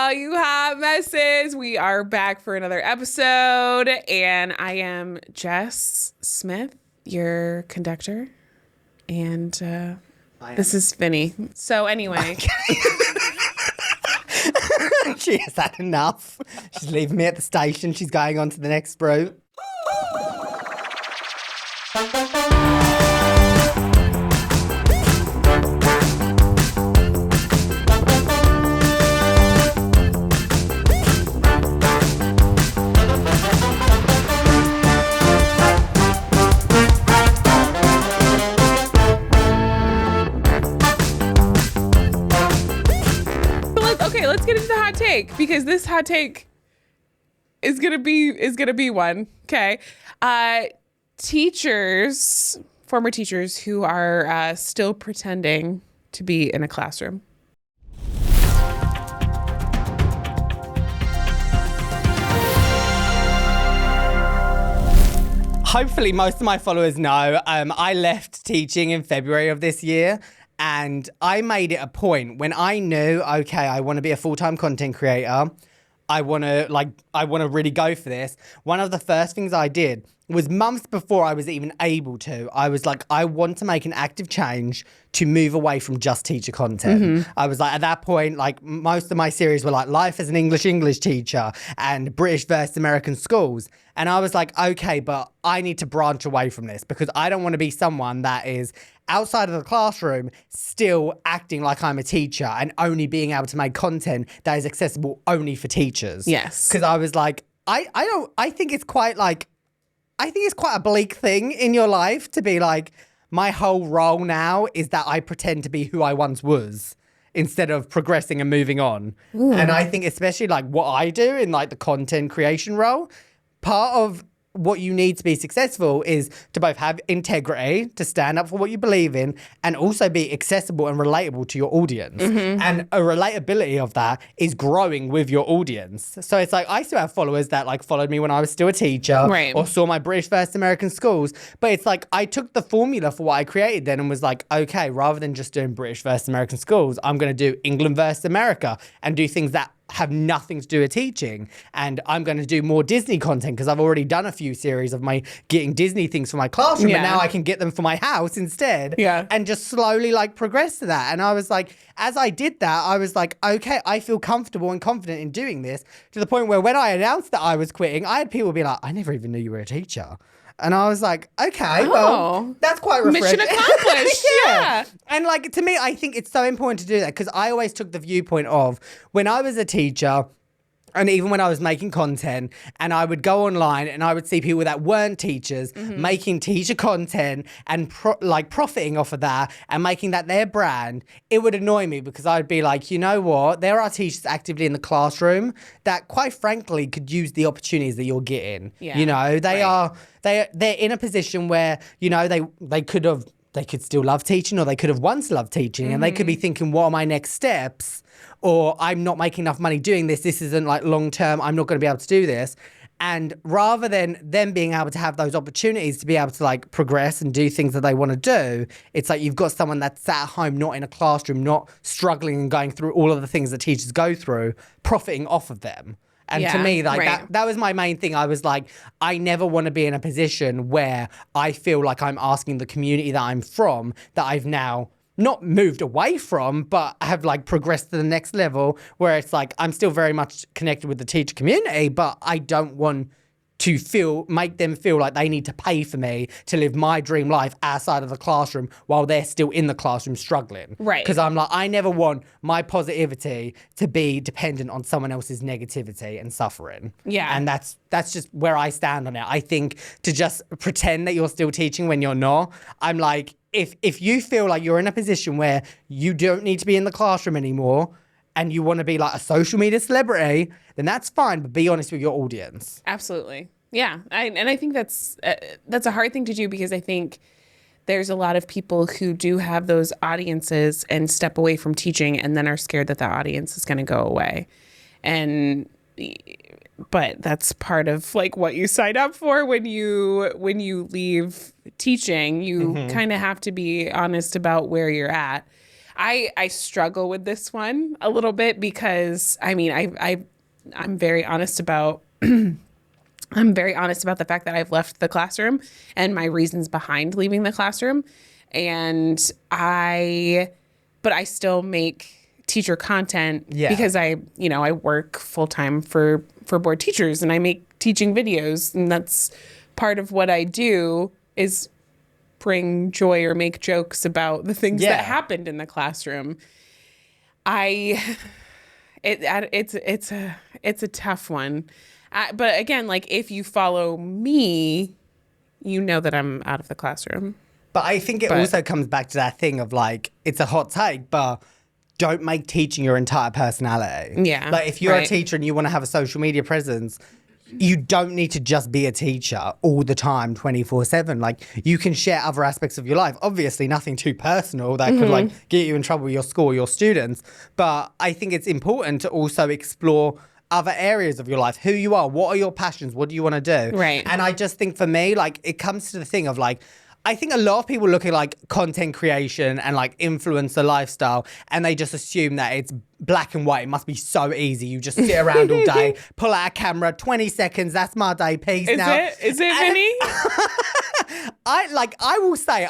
all you hot messes. We are back for another episode, and I am Jess Smith, your conductor, and this is Vinny. So anyway. She has had enough. She's leaving me at the station. She's going on to the next route. Let's get into the hot take, because this hot take is gonna be one. Okay, teachers, former teachers who are still pretending to be in a classroom. Hopefully most of my followers know I left teaching in February of this year. And I made it a point when I knew, okay, I want to be a full-time content creator. I want to really go for this. One of the first things I did was months before I was even able to, I was like, I want to make an active change to move away from just teacher content. Mm-hmm. I was like, at that point, like most of my series were like life as an English teacher and British versus American schools. And I was like, okay, but I need to branch away from this because I don't want to be someone that is outside of the classroom still acting like I'm a teacher and only being able to make content that is accessible only for teachers. Yes. Because I was like, I think it's quite a bleak thing in your life to be like, my whole role now is that I pretend to be who I once was instead of progressing and moving on. Ooh. And I think especially like what I do in like the content creation role, part of what you need to be successful is to both have integrity, to stand up for what you believe in, and also be accessible and relatable to your audience. Mm-hmm. And a relatability of that is growing with your audience. So it's like, I still have followers that like followed me when I was still a teacher, right, or saw my British versus American schools. But it's like, I took the formula for what I created then and was like, okay, rather than just doing British versus American schools, I'm going to do England versus America and do things that have nothing to do with teaching. And I'm going to do more Disney content because I've already done a few series of my getting Disney things for my classroom, and now I can get them for my house instead. Yeah. And just slowly like progress to that. And I was like, as I did that, I was like, okay, I feel comfortable and confident in doing this, to the point where when I announced that I was quitting, I had people be like, I never even knew you were a teacher. And I was like, okay, well, that's quite refreshing. Mission accomplished. Yeah. And like, to me, I think it's so important to do that because I always took the viewpoint of when I was a teacher, and even when I was making content, and I would go online and I would see people that weren't teachers making teacher content and profiting off of that and making that their brand, it would annoy me because I'd be like, you know what? There are teachers actively in the classroom that quite frankly could use the opportunities that you're getting. Yeah, you know, they're in a position where, you know, they could still love teaching, or they could have once loved teaching, and they could be thinking, what are my next steps? Or I'm not making enough money doing this. This isn't like long term. I'm not going to be able to do this. And rather than them being able to have those opportunities to be able to like progress and do things that they want to do, it's like you've got someone that's at home, not in a classroom, not struggling and going through all of the things that teachers go through, profiting off of them. And to me, like that was my main thing. I was like, I never want to be in a position where I feel like I'm asking the community that I'm from, that I've now not moved away from, but have like progressed to the next level, where it's like I'm still very much connected with the teacher community, but I don't want to make them feel like they need to pay for me to live my dream life outside of the classroom while they're still in the classroom struggling. Right. Because I'm like, I never want my positivity to be dependent on someone else's negativity and suffering. Yeah. And that's just where I stand on it. I think to just pretend that you're still teaching when you're not, I'm like, if you feel like you're in a position where you don't need to be in the classroom anymore, and you want to be like a social media celebrity, then that's fine, but be honest with your audience. Absolutely. Yeah. I think that's a hard thing to do, because I think there's a lot of people who do have those audiences and step away from teaching and then are scared that that audience is going to go away. But that's part of like what you sign up for when you leave teaching. You kind of have to be honest about where you're at. I struggle with this one a little bit because I'm very honest about I'm very honest about the fact that I've left the classroom and my reasons behind leaving the classroom. But I still make teacher content because I work full time for board teachers, and I make teaching videos, and that's part of what I do is bring joy or make jokes about the things that happened in the classroom. It's a tough one. But again, like if you follow me, you know that I'm out of the classroom. But I think it also comes back to that thing of like, it's a hot take, but don't make teaching your entire personality. Yeah. Like if you're a teacher and you want to have a social media presence, you don't need to just be a teacher all the time, 24/7. Like you can share other aspects of your life. Obviously nothing too personal that could like get you in trouble with your school or your students. But I think it's important to also explore other areas of your life, who you are, what are your passions, what do you want to do? Right. And I just think for me, like it comes to the thing of like, I think a lot of people look at like content creation and like influencer lifestyle and they just assume that it's black and white. It must be so easy. You just sit around all day, pull out a camera, 20 seconds, that's my day, peace. Is it Vinny? I will say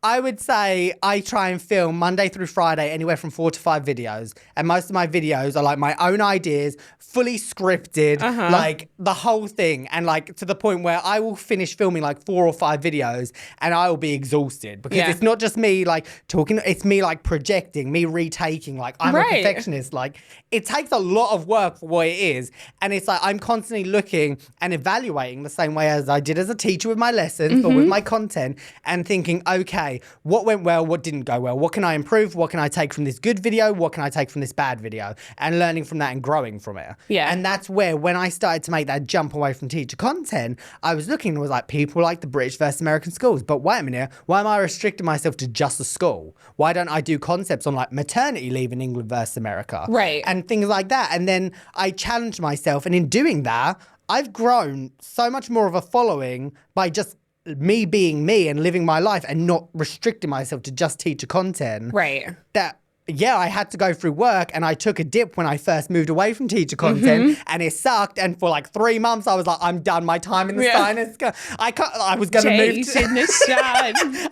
I would say I try and film Monday through Friday anywhere from 4 to 5 videos. And most of my videos are like my own ideas, fully scripted, like the whole thing. And like to the point where I will finish filming like 4 or 5 videos and I will be exhausted because it's not just me like talking, it's me like projecting, me retaking. Like I'm a perfectionist. Like it takes a lot of work for what it is. And it's like I'm constantly looking and evaluating the same way as I did as a teacher with my lessons, but with my content and thinking, okay, what went well, what didn't go well? What can I improve? What can I take from this good video? What can I take from this bad video? And learning from that and growing from it. Yeah. And that's where, when I started to make that jump away from teacher content, I was looking and was like, people like the British versus American schools. But wait a minute, why am I restricting myself to just a school? Why don't I do concepts on like maternity leave in England versus America? Right. And things like that. And then I challenged myself. And in doing that, I've grown so much more of a following by just me being me and living my life and not restricting myself to just teacher content. Right. That, I had to go through work and I took a dip when I first moved away from teacher content and it sucked. And for like 3 months, I was like, I'm done. My time in the sign is I was going to move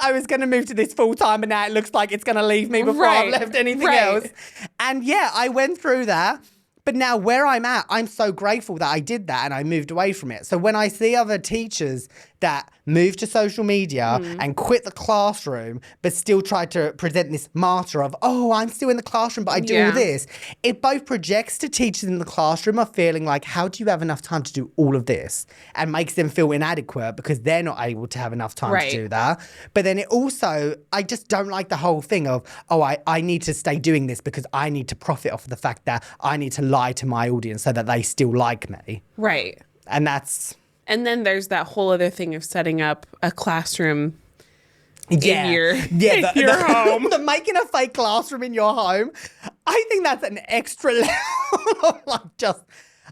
I was going to move to this full time and now it looks like it's going to leave me before I've left anything else. And I went through that. But now where I'm at, I'm so grateful that I did that and I moved away from it. So when I see other teachers that move to social media and quit the classroom, but still try to present this martyr of, oh, I'm still in the classroom, but I do all this. It both projects to teachers in the classroom of feeling like, how do you have enough time to do all of this? And makes them feel inadequate because they're not able to have enough time to do that. But then it also, I just don't like the whole thing of, oh, I need to stay doing this because I need to profit off of the fact that I need to lie to my audience so that they still like me. Right. And that's... And then there's that whole other thing of setting up a classroom in your home. The making a fake classroom in your home. I think that's an extra level of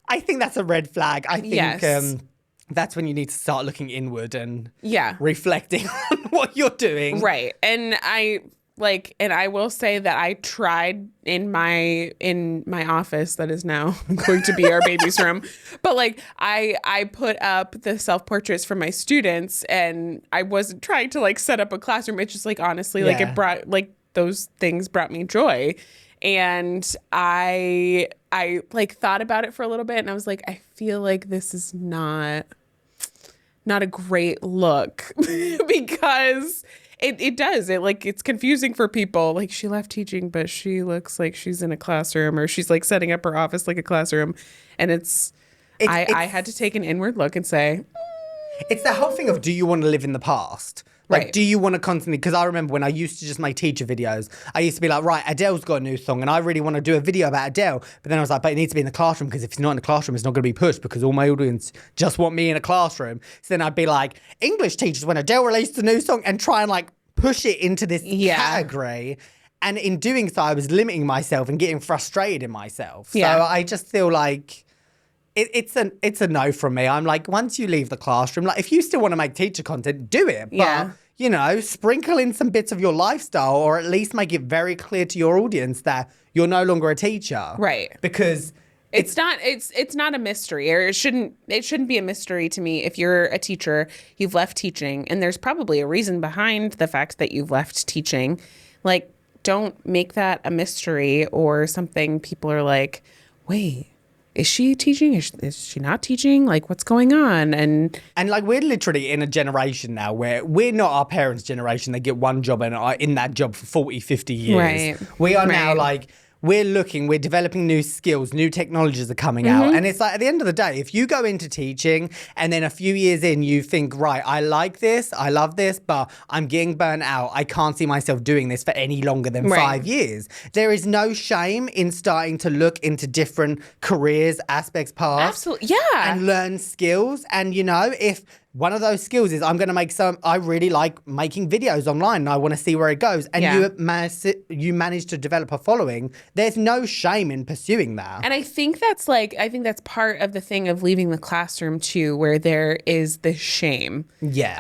I think that's a red flag. I think that's when you need to start looking inward and reflecting on what you're doing. Right. And I will say that I tried in my office that is now going to be our baby's room. But like I put up the self-portraits for my students and I wasn't trying to like set up a classroom. It's just like honestly, like it brought like those things brought me joy. And I like thought about it for a little bit and I was like, I feel like this is not a great look because it does. It's confusing for people. Like she left teaching, but she looks like she's in a classroom or she's like setting up her office like a classroom. And I had to take an inward look and say, it's the whole thing of, do you want to live in the past? Like, do you want to constantly, because I remember when I used to just make teacher videos, I used to be like, right, Adele's got a new song and I really want to do a video about Adele. But then I was like, but it needs to be in the classroom because if it's not in the classroom, it's not going to be pushed because all my audience just want me in a classroom. So then I'd be like, English teachers, when Adele released a new song and try and like push it into this category. And in doing so, I was limiting myself and getting frustrated in myself. So I just feel like... It's a no from me. I'm like, once you leave the classroom, like if you still want to make teacher content, do it. But sprinkle in some bits of your lifestyle, or at least make it very clear to your audience that you're no longer a teacher. Right. Because it's not a mystery, or it shouldn't be a mystery to me. If you're a teacher, you've left teaching, and there's probably a reason behind the fact that you've left teaching. Like, don't make that a mystery or something people are like, wait, is she teaching? Is she not teaching? Like, what's going on? And like, we're literally in a generation now where we're not our parents' generation. They get one job and are in that job for 40, 50 years. Right. We are now like, we're developing new skills, new technologies are coming out. And it's like, at the end of the day, if you go into teaching and then a few years in, you think, right, I like this, I love this, but I'm getting burnt out. I can't see myself doing this for any longer than 5 years. There is no shame in starting to look into different careers, aspects, paths. Absolutely. Yeah. And learn skills. And, if one of those skills is I really like making videos online and I want to see where it goes. And you manage to develop a following. There's no shame in pursuing that. And I think that's part of the thing of leaving the classroom too, where there is the shame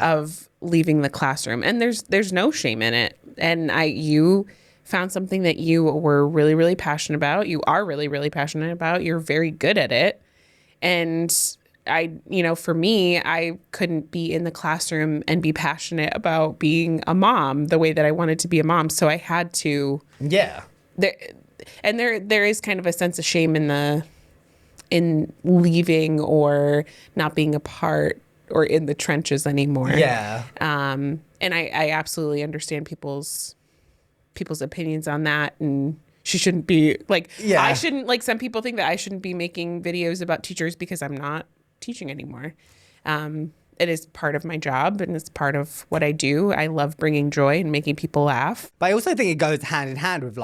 of leaving the classroom. And there's no shame in it. And you found something that you were really, really passionate about. You are really, really passionate about. You're very good at it. And for me, I couldn't be in the classroom and be passionate about being a mom the way that I wanted to be a mom. So I had to. Yeah. There is kind of a sense of shame in leaving or not being a part or in the trenches anymore. Yeah. And I absolutely understand people's opinions on that. And she shouldn't be I shouldn't, some people think that I shouldn't be making videos about teachers because I'm not teaching anymore. It is part of my job and it's part of what I do. I love bringing joy and making people laugh. But I also think it goes hand in hand with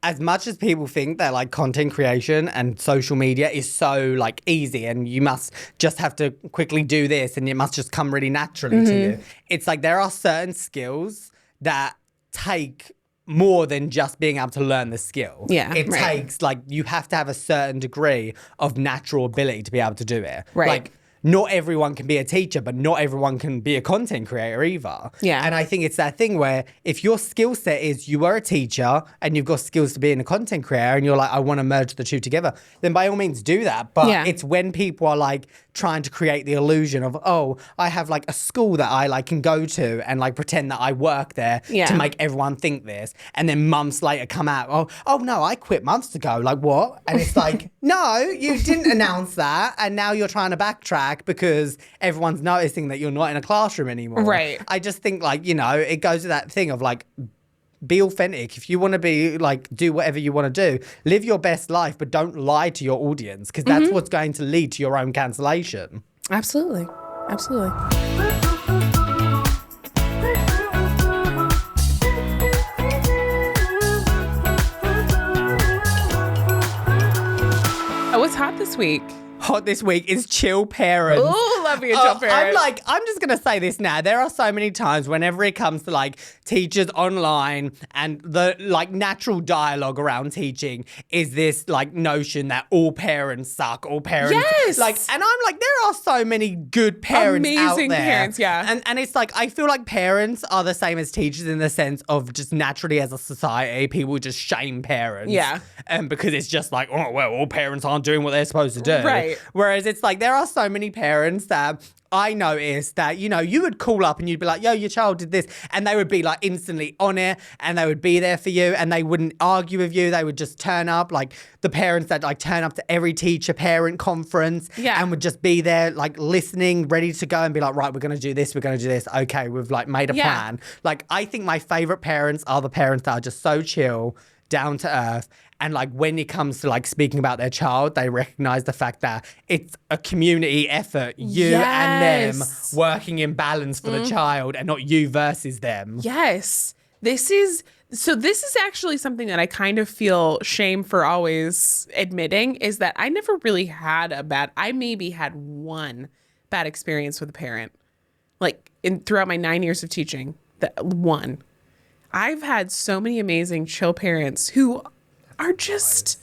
as much as people think that content creation and social media is so easy and you must just have to quickly do this and it must just come really naturally to you. It's there are certain skills that take more than just being able to learn the skill. Yeah. It takes you have to have a certain degree of natural ability to be able to do it. Right. Not everyone can be a teacher, but not everyone can be a content creator either. Yeah. And I think it's that thing where if your skill set is you are a teacher and you've got skills to be in a content creator and you're I want to merge the two together, then by all means do that. But it's when people are trying to create the illusion of, oh, I have a school that I can go to and pretend that I work there to make everyone think this. And then months later come out, oh no, I quit months ago. What? And it's no, you didn't announce that. And now you're trying to backtrack because everyone's noticing that you're not in a classroom anymore. Right. I just think it goes to that thing of be authentic. If you want to be do whatever you want to do, live your best life, but don't lie to your audience because that's what's going to lead to your own cancellation. Absolutely. Absolutely. What's hot this week? Hot this week is chill parents. Oh, love being a chill parent. I'm just going to say this now. There are so many times whenever it comes to teachers online and the natural dialogue around teaching is this notion that all parents suck, all parents. Yes. And I'm there are so many good parents out there. Amazing parents, yeah. And it's I feel parents are the same as teachers in the sense of just naturally as a society, people just shame parents. Yeah. Because it's just oh, well, all parents aren't doing what they're supposed to do. Right. Whereas it's there are so many parents that I noticed that, you would call up and you'd be yo, your child did this. And they would be instantly on it and they would be there for you and they wouldn't argue with you. They would just turn up the parents that turn up to every teacher parent conference and would just be there listening, ready to go and be right, we're going to do this. We're going to do this. Okay, we've made a plan. I think my favorite parents are the parents that are just so chill, down to earth. And when it comes to speaking about their child, they recognize the fact that it's a community effort, you and them working in balance for the child and not you versus them. Yes. This is actually something that I kind of feel shame for always admitting is that I never really had I maybe had one bad experience with a parent. Throughout my 9 years of teaching, one. I've had so many amazing chill parents who are just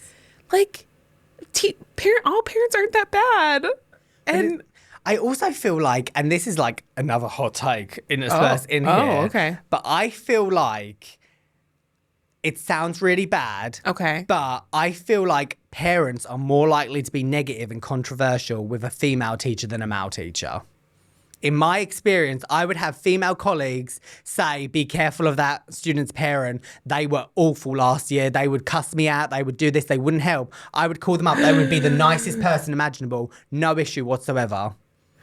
all parents aren't that bad. And I also feel like, and this is like another hot take in here. Okay. But I feel like it sounds really bad. Okay. But I feel like parents are more likely to be negative and controversial with a female teacher than a male teacher. In my experience, I would have female colleagues say, be careful of that student's parent. They were awful last year. They would cuss me out. They would do this. They wouldn't help. I would call them up. They would be the nicest person imaginable. No issue whatsoever.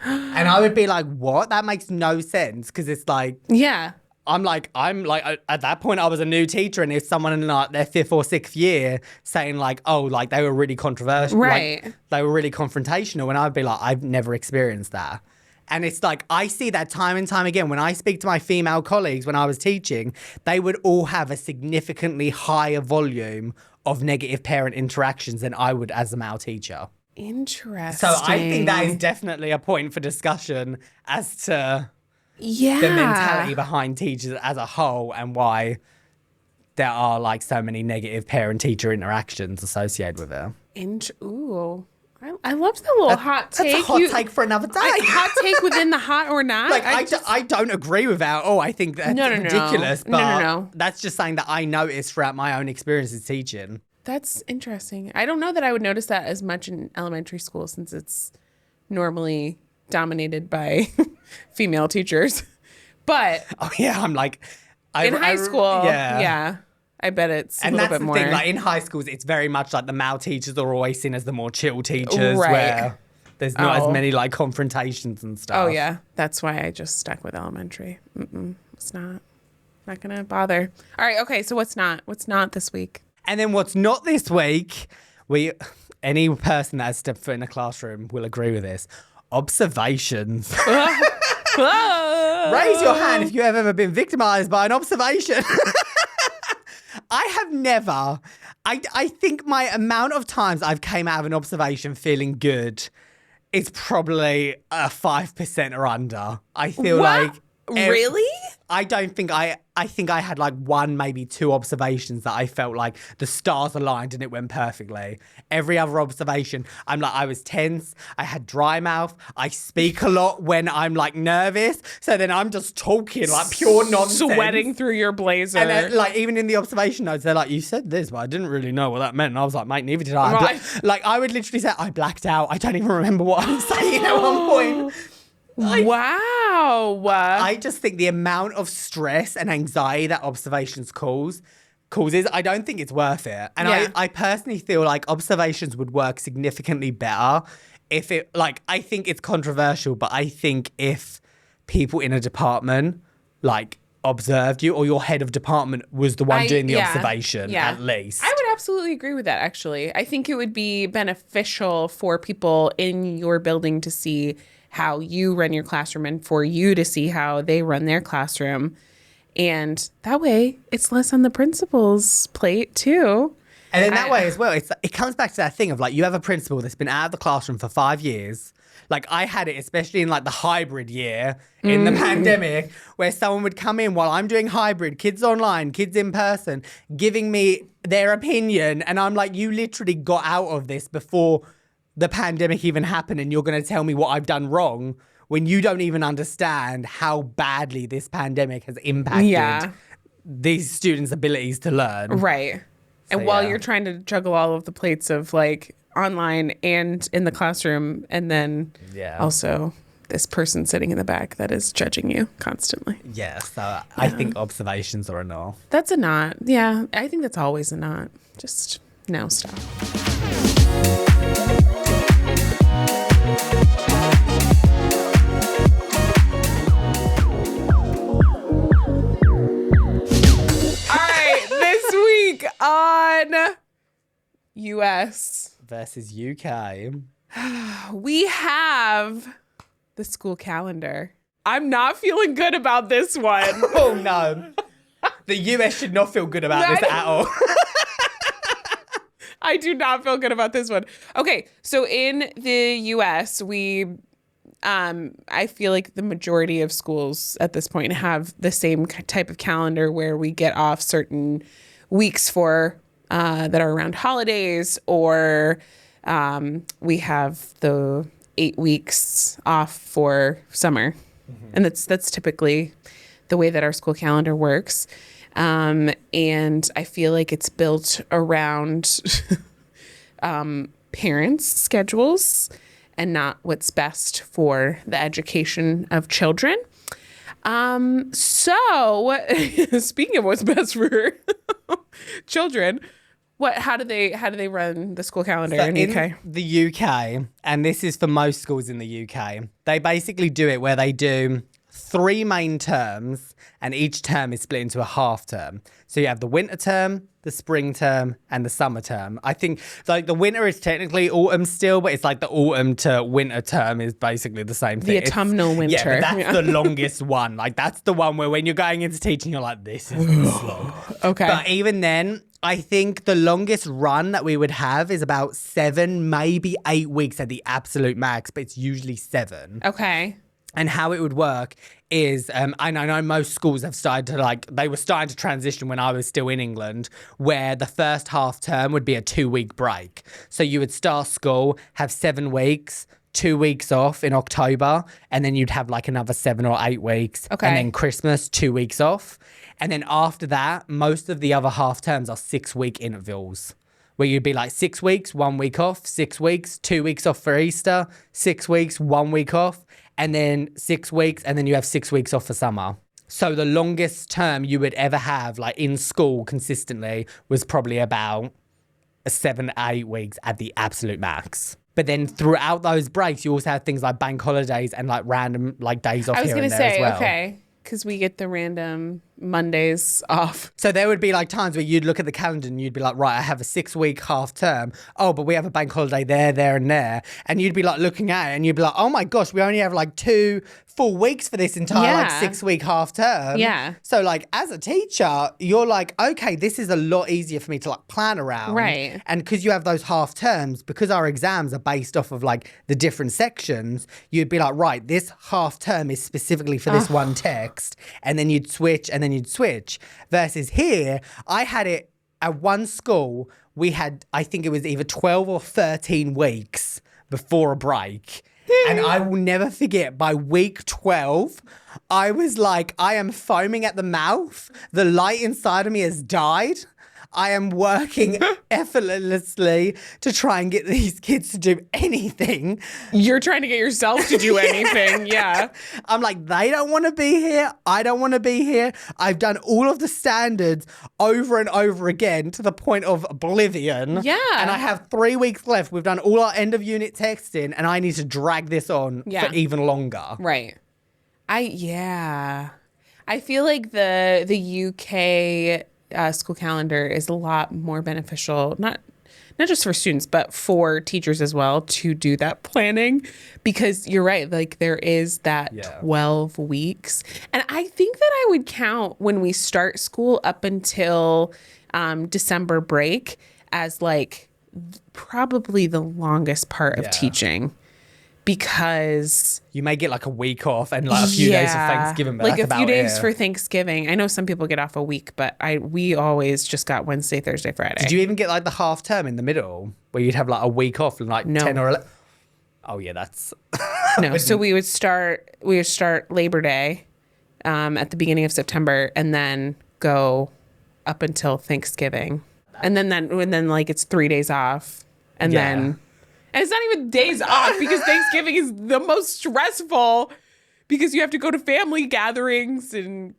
And I would be like, what? That makes no sense. Because it's like... Yeah. I'm like, at that point, I was a new teacher, and if someone in like their 5th or 6th year saying like, oh, like they were really controversial, right? Like, they were really confrontational, and I'd be like, I've never experienced that. And it's like, I see that time and time again. When I speak to my female colleagues when I was teaching, they would all have a significantly higher volume of negative parent interactions than I would as a male teacher. Interesting. So I think that is definitely a point for discussion as to... Yeah. the mentality behind teachers as a whole and why there are like so many negative parent-teacher interactions associated with it. Ooh. I loved the little hot take. That's a hot take for another day. Hot take within the hot or not. Like I don't agree with that. Oh, I think that's ridiculous. But No. that's just something that I noticed throughout my own experiences teaching. That's interesting. I don't know that I would notice that as much in elementary school since it's normally dominated by female teachers. But oh yeah, I'm like in high school, yeah. I bet it's a little bit more. And that's the thing, like in high schools, it's very much like the male teachers are always seen as the more chill teachers, where there's not as many like confrontations and stuff. Oh yeah, that's why I just stuck with elementary. It's not gonna bother. All right, okay. So what's not this week? And then what's not this week? Any person that has stepped foot in a classroom will agree with this. Observations. Raise your hand if you have ever been victimized by an observation. I have never. I think my amount of times I've came out of an observation feeling good is probably 5% or under. I feel like... Really? I don't think I think I had like 1, maybe 2 observations that I felt like the stars aligned and it went perfectly. Every other observation, I'm like, I was tense. I had dry mouth. I speak a lot when I'm like nervous. So then I'm just talking like pure nonsense. Sweating through your blazer. And then, like, even in the observation notes, they're like, you said this, but I didn't really know what that meant. And I was like, mate, neither did I. Right. Like, I would literally say, I blacked out. I don't even remember what I was saying at one point. Wow. I just think the amount of stress and anxiety that observations causes, I don't think it's worth it. And I personally feel like observations would work significantly better if it, like, I think it's controversial, but I think if people in a department, like, observed you or your head of department was the one doing the observation, at least. I would absolutely agree with that, actually. I think it would be beneficial for people in your building to see how you run your classroom and for you to see how they run their classroom. And that way, it's less on the principal's plate, too. And then that way as well, it comes back to that thing of like, you have a principal that's been out of the classroom for 5 years. Like I had it, especially in like the hybrid year in the pandemic, where someone would come in while I'm doing hybrid, kids online, kids in person, giving me their opinion. And I'm like, you literally got out of this before the pandemic even happened and you're going to tell me what I've done wrong when you don't even understand how badly this pandemic has impacted these students' abilities to learn. Right. And while you're trying to juggle all of the plates of like online and in the classroom, and then also this person sitting in the back that is judging you constantly. Yeah, so I think observations are a no. That's a not. Yeah, I think that's always a not. Just no, stop. On US versus UK, we have the school calendar. I'm not feeling good about this one. Oh no. The US should not feel good about this at all. I do not feel good about this one. Okay, so in the US, I feel like the majority of schools at this point have the same type of calendar where we get off certain weeks for that are around holidays, or we have the 8 weeks off for summer. And that's typically the way that our school calendar works. And I feel like it's built around parents' schedules and not what's best for the education of children. So speaking of what's best for children, how do they run the school calendar in the UK? The UK, and this is for most schools in the UK, they basically do it where they do 3 main terms, and each term is split into a half term. So you have the winter term, the spring term, and the summer term. I think like the winter is technically autumn still, but it's like the autumn to winter term is basically the same thing. The autumnal winter. Yeah, but that's the longest one. Like that's the one where when you're going into teaching, you're like, this is this long. Okay. But even then, I think the longest run that we would have is about 7, maybe 8 weeks at the absolute max, but it's usually 7. Okay. And how it would work is, and I know most schools have started to they were starting to transition when I was still in England, where the first half term would be a 2-week break. So you would start school, have 7 weeks, 2 weeks off in October, and then you'd have like another 7 or 8 weeks. Okay. And then Christmas, 2 weeks off. And then after that, most of the other half terms are 6-week intervals, where you'd be like 6 weeks, 1 week off, 6 weeks, 2 weeks off for Easter, 6 weeks, 1 week off, and then 6 weeks, and then you have 6 weeks off for summer. So the longest term you would ever have, like in school consistently, was probably about 7 to 8 weeks at the absolute max. But then throughout those breaks, you also have things like bank holidays and like random like days off here and there as well. I was going to say, okay, because we get the random Mondays off. So there would be like times where you'd look at the calendar and you'd be like, right, I have a 6-week half term. Oh, but we have a bank holiday there, and there. And you'd be like looking at it and you'd be like, oh my gosh, we only have like 2 full weeks for this entire like 6-week half term. Yeah. So like as a teacher, you're like, okay, this is a lot easier for me to like plan around. Right. And because you have those half terms, because our exams are based off of like the different sections, you'd be like, right, this half term is specifically for this one text. And then you'd switch and then you'd switch. Versus here, I had it at one school, we had, I think it was either 12 or 13 weeks before a break. And I will never forget, by week 12, I was like, I am foaming at the mouth. The light inside of me has died. I am working effortlessly to try and get these kids to do anything. You're trying to get yourself to do anything, yeah. I'm like, they don't want to be here. I don't want to be here. I've done all of the standards over and over again to the point of oblivion. Yeah. And I have 3 weeks left. We've done all our end of unit texting and I need to drag this on for even longer. Right. I feel like the UK school calendar is a lot more beneficial, not just for students, but for teachers as well, to do that planning, because you're right, like there is that 12 weeks. And I think that I would count when we start school up until December break as like probably the longest part of teaching. Because you may get like a week off and like a few days of Thanksgiving, but like that's a few days it. for Thanksgiving. I know some people get off a week, but we always just got Wednesday, Thursday, Friday. Did you even get like the half term in the middle where you'd have like a week off and like 10 or 11? Oh yeah, that's no. So we would start Labor Day at the beginning of September and then go up until Thanksgiving, and then like it's 3 days off, and then. And it's not even days off, because Thanksgiving is the most stressful because you have to go to family gatherings and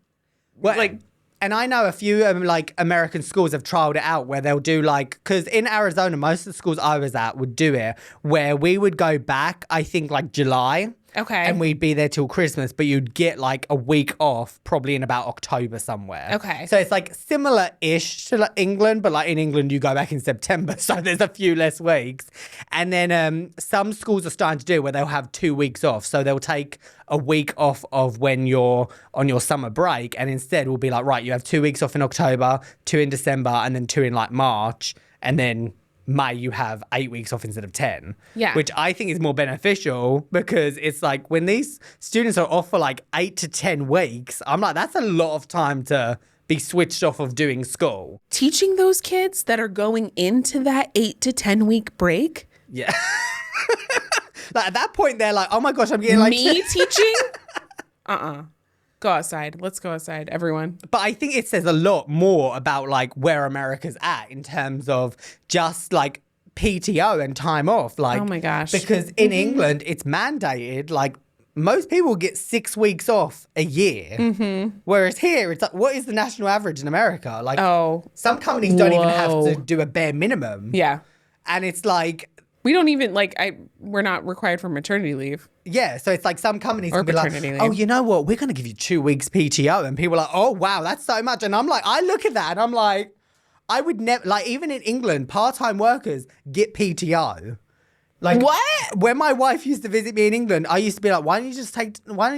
And I know a few like American schools have trialed it out where they'll do like, because in Arizona, most of the schools I was at would do it where we would go back, I think like July. Okay. And we'd be there till Christmas, but you'd get like a week off probably in about October somewhere. Okay. So it's like similar-ish to like England, but like in England you go back in September, so there's a few less weeks. And then some schools are starting to do it where they'll have 2 weeks off. So they'll take a week off of when you're on your summer break, and instead we'll be like, right, you have 2 weeks off in October, 2 in December, and then 2 in like March, and then May you have 8 weeks off instead of 10. Yeah. Which I think is more beneficial, because it's like when these students are off for like 8 to 10 weeks, I'm like, that's a lot of time to be switched off of doing school. Teaching those kids that are going into that 8 to 10 week break. Yeah. Like at that point, they're like, oh my gosh, I'm getting like... Me teaching? Go outside. Let's go outside, everyone. But I think it says a lot more about like where America's at in terms of just like PTO and time off. Like, oh my gosh. Because in England, it's mandated. Like most people get 6 weeks off a year. Whereas here, it's like, what is the national average in America? Like, some companies don't even have to do a bare minimum. Yeah. And it's like... We don't even we're not required for maternity leave. Yeah, so it's like some companies Or can be like, paternity leave. oh, you know what? We're going to give you 2 weeks PTO. And people are like, oh, wow, that's so much. And I'm like, I look at that and I'm like, I would never, like, even in England, part-time workers get PTO. Like, what? When my wife used to visit me in England, I used to be like, why don't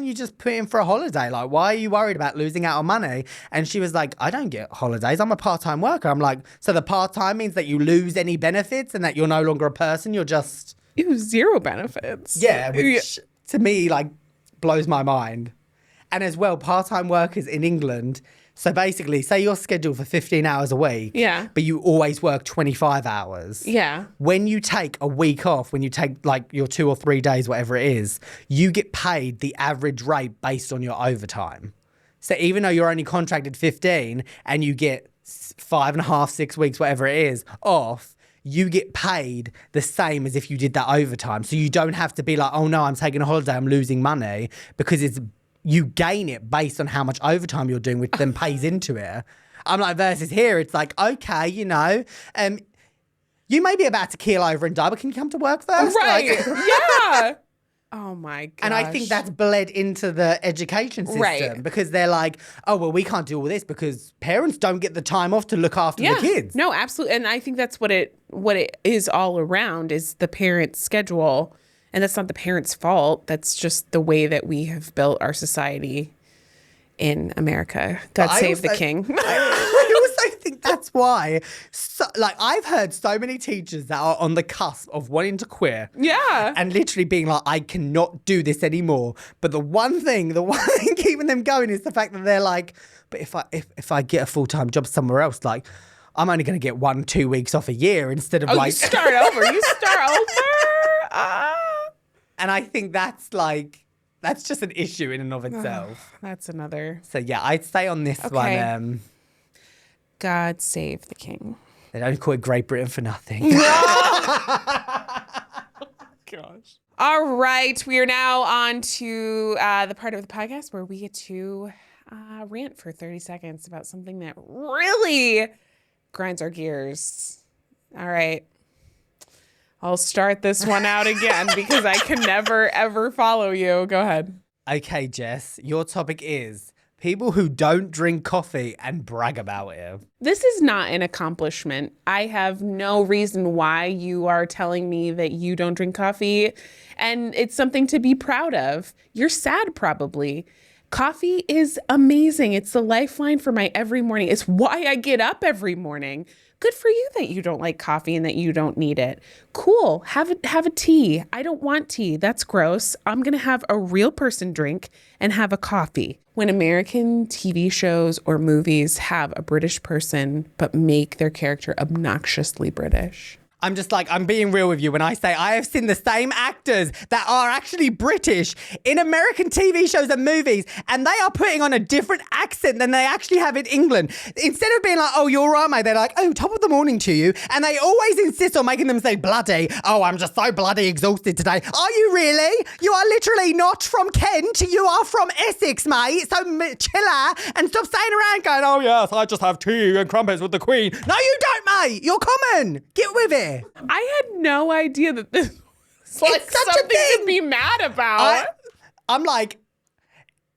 you just put in for a holiday? Like, why are you worried about losing out on money? And she was like, I don't get holidays. I'm a part-time worker. I'm like, so the part-time means that you lose any benefits and that you're no longer a person. You're just... You have 0 benefits. Yeah, which to me, like, blows my mind. And as well, part-time workers in England... So basically, say you're scheduled for 15 hours a week, but you always work 25 hours. Yeah. When you take a week off, when you take like your 2 or 3 days, whatever it is, you get paid the average rate based on your overtime. So even though you're only contracted 15 and you get 5.5, 6 weeks, whatever it is, off, you get paid the same as if you did that overtime. So you don't have to be like, oh no, I'm taking a holiday, I'm losing money, because you gain it based on how much overtime you're doing, which then pays into it. I'm like, versus here, it's like, okay, you know, you may be about to keel over and die, but can you come to work first? Right. Like, yeah. Oh my gosh. And I think that's bled into the education system because they're like, oh, well, we can't do all this because parents don't get the time off to look after the kids. No, absolutely. And I think that's what it is all around is the parent's schedule. And that's not the parents' fault. That's just the way that we have built our society in America. God save the king. I also think that's why, I've heard so many teachers that are on the cusp of wanting to quit. Yeah. And literally being like, I cannot do this anymore. But the one thing keeping them going is the fact that they're like, but if I get a full-time job somewhere else, like, I'm only going to get 1-2 weeks off a year instead of you start over. And I think that's just an issue in and of itself. That's another. So yeah, I'd say on this one. God save the king. They don't call it Great Britain for nothing. Gosh. All right, we are now on to the part of the podcast where we get to rant for 30 seconds about something that really grinds our gears. All right. I'll start this one out again because I can never, ever follow you. Go ahead. Okay, Jess, your topic is people who don't drink coffee and brag about it. This is not an accomplishment. I have no reason why you are telling me that you don't drink coffee, and it's something to be proud of. You're sad, probably. Coffee is amazing. It's the lifeline for my every morning. It's why I get up every morning. Good for you that you don't like coffee and that you don't need it. Cool. Have a tea. I don't want tea. That's gross. I'm going to have a real person drink and have a coffee. When American TV shows or movies have a British person but make their character obnoxiously British. I'm just like, I'm being real with you when I say I have seen the same actors that are actually British in American TV shows and movies, and they are putting on a different accent than they actually have in England. Instead of being like, oh, you're right, mate, they're like, oh, top of the morning to you. And they always insist on making them say bloody. Oh, I'm just so bloody exhausted today. Are you really? You are literally not from Kent. You are from Essex, mate. So chill out and stop staying around going, oh, yes, I just have tea and crumpets with the Queen. No, you don't, mate. You're common. Get with it. I had no idea that this was like something to be mad about. I'm like,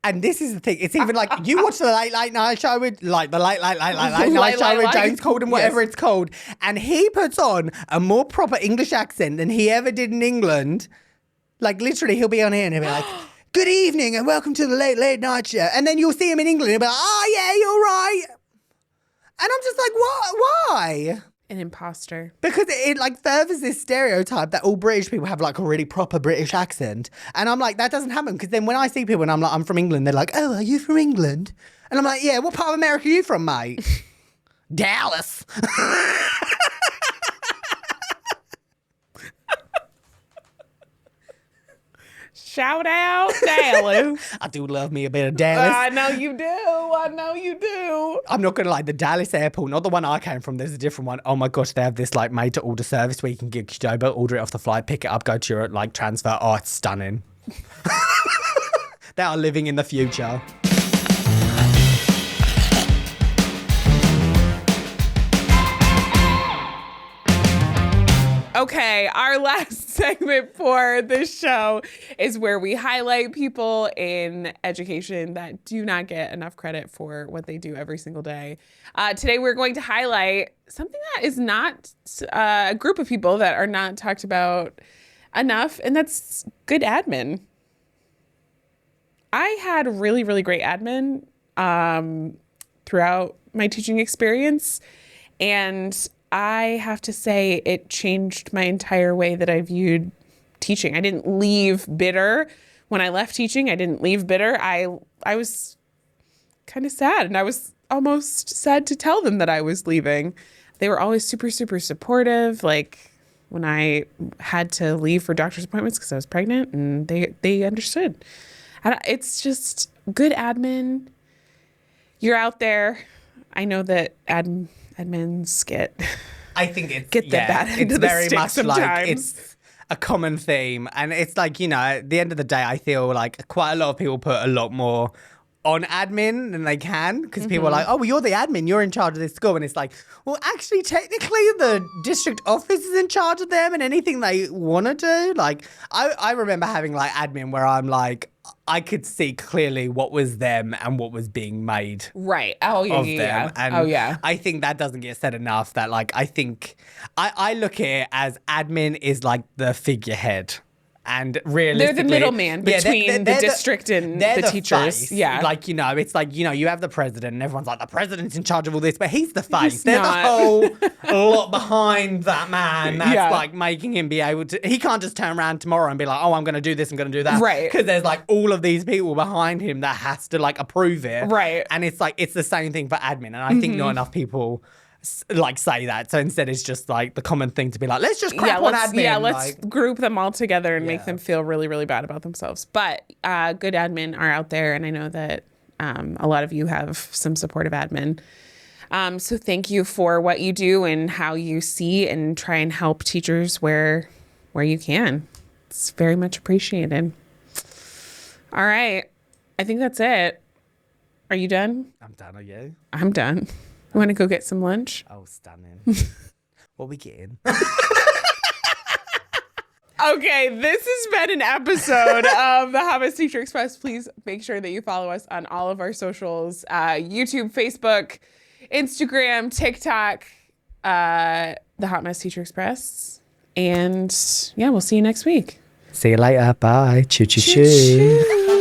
and this is the thing. It's even like you watch the late night show with night show with James Corden, whatever it's called, and he puts on a more proper English accent than he ever did in England. Like literally, he'll be on here and he'll be like, "Good evening and welcome to the late night show," and then you'll see him in England and he'll be like, "Oh yeah, you're right," and I'm just like, what? Why? An imposter. Because it like furthers this stereotype that all British people have like a really proper British accent. And I'm like, that doesn't happen. Because then when I see people and I'm like, I'm from England, they're like, oh, are you from England? And I'm like, yeah, what part of America are you from, mate? Dallas. Shout out Dallas. I do love me a bit of Dallas. I know you do. I know you do. I'm not going to lie, the Dallas airport, not the one I came from, there's a different one. Oh my gosh, they have this like made to order service where you can get Qdoba, order it off the flight, pick it up, go to your like transfer. Oh, it's stunning. They are living in the future. Okay, our last segment for this show is where we highlight people in education that do not get enough credit for what they do every single day. Today, we're going to highlight something that is not a group of people that are not talked about enough, and that's good admin. I had really, really great admin throughout my teaching experience, and I have to say it changed my entire way that I viewed teaching. I didn't leave bitter when I left teaching. I didn't leave bitter. I was kind of sad, and I was almost sad to tell them that I was leaving. They were always super, super supportive. Like when I had to leave for doctor's appointments because I was pregnant, and they understood. It's just good admin. You're out there. I know that admins get the bad end of the very stick much sometimes. like it's a common theme, and it's like, you know, at the end of the day, I feel like quite a lot of people put a lot more on admin than they can, because people are like, oh, well, you're the admin, you're in charge of this school, and it's like, well, actually, technically, the district office is in charge of them and anything they want to do. Like, I remember having like admin where I'm like, I could see clearly what was them and what was being made. Right. Oh, yeah. Of them. And oh, yeah. I think that doesn't get said enough, that like, I think I look at it as admin is like the figurehead. And realistically, they're the middleman between the district and the teachers. Face. Yeah. Like, you know, it's like, you know, you have the president and everyone's like, the president's in charge of all this, but he's the face. He's There's not. a whole lot behind that man that's Yeah. like making him be able to, he can't just turn around tomorrow and be like, oh, I'm going to do this, I'm going to do that. Right. Because there's like all of these people behind him that has to like approve it. Right. And it's like, it's the same thing for admin. And I think not enough people like say that. So instead it's just like the common thing to be like, let's just crap on admin. Yeah, let's like, group them all together and make them feel really, really bad about themselves. But good admin are out there, and I know that a lot of you have some supportive admin. So thank you for what you do and how you see and try and help teachers where you can. It's very much appreciated. All right. I think that's it. Are you done? I'm done, are you? I'm done. You want to go get some lunch? Oh, stunning. What we getting? Okay, this has been an episode of the Hot Mess Teacher Express. Please make sure that you follow us on all of our socials, YouTube, Facebook, Instagram, TikTok, the Hot Mess Teacher Express. And yeah, we'll see you next week. See you later. Bye. Choo choo choo. Choo-choo.